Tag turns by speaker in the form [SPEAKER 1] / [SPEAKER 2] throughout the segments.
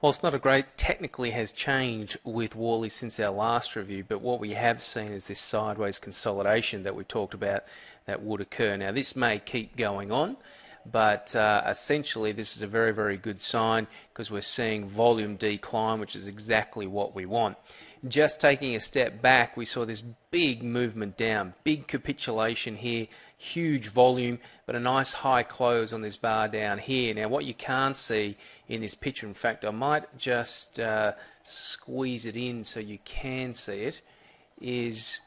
[SPEAKER 1] Well, it's not a great, technically has changed with Worley since our last review, but what we have seen is this sideways consolidation that we talked about that would occur. Now, this may keep going on, but essentially this is a very, very good sign because we're seeing volume decline, which is exactly what we want. Just taking a step back, we saw this big movement down, big capitulation here, huge volume, but a nice high close on this bar down here. Now, what you can't see in this picture, in fact, I might just squeeze it in so you can see it, is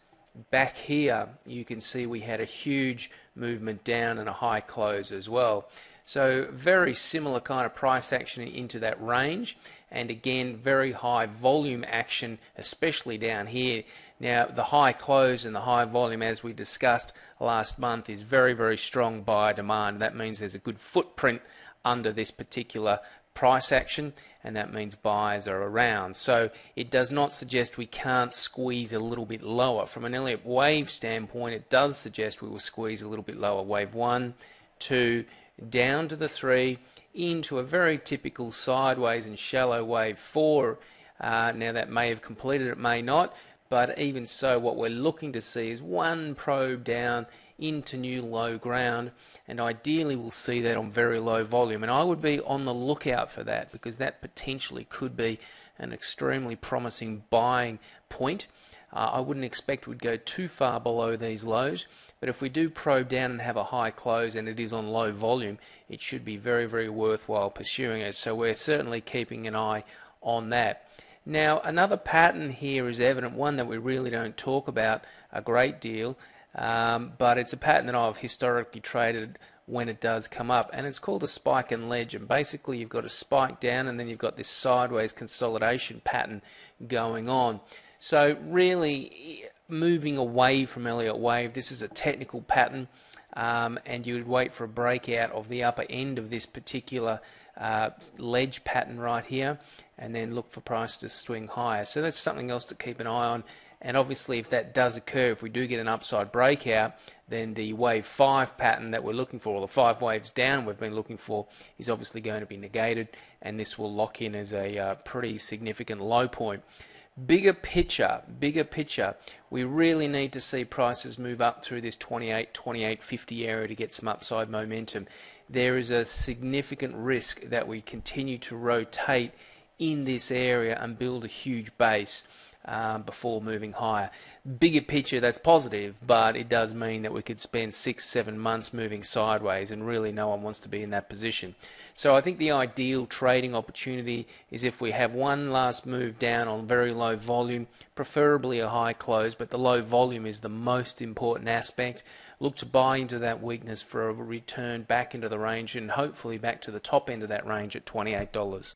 [SPEAKER 1] back here you can see we had a huge movement down and a high close as well. So very similar kind of price action into that range, and again very high volume action, especially down here. Now the high close and the high volume, as we discussed last month, is very, very strong buyer demand. That means there's a good footprint under this particular price action, and that means buyers are around. So it does not suggest we can't squeeze a little bit lower. From an Elliott wave standpoint, it does suggest we will squeeze a little bit lower. Wave 1, 2, down to the 3, into a very typical sideways and shallow wave 4. Now that may have completed, it may not, but even so, what we're looking to see is one probe down into new low ground, and ideally we'll see that on very low volume, and I would be on the lookout for that because that potentially could be an extremely promising buying point. I wouldn't expect we'd go too far below these lows, but if we do probe down and have a high close and it is on low volume, it should be very, very worthwhile pursuing it. So we're certainly keeping an eye on that. Now, another pattern here is evident, one that we really don't talk about a great deal, but it's a pattern that I've historically traded when it does come up, and it's called a spike and ledge. And basically you've got a spike down and then you've got this sideways consolidation pattern going on. So really moving away from Elliott wave, this is a technical pattern, and you would wait for a breakout of the upper end of this particular ledge pattern right here, and then look for price to swing higher. So that's something else to keep an eye on. And obviously if that does occur, if we do get an upside breakout, then the wave 5 pattern that we're looking for, or the 5 waves down we've been looking for, is obviously going to be negated, and this will lock in as a pretty significant low point. Bigger picture, we really need to see prices move up through this 28.50 area to get some upside momentum. There is a significant risk that we continue to rotate in this area and build a huge base before moving higher. Bigger picture, that's positive, but it does mean that we could spend 6-7 months moving sideways, and really no one wants to be in that position. So I think the ideal trading opportunity is if we have one last move down on very low volume, preferably a high close, but the low volume is the most important aspect. Look to buy into that weakness for a return back into the range, and hopefully back to the top end of that range at $28.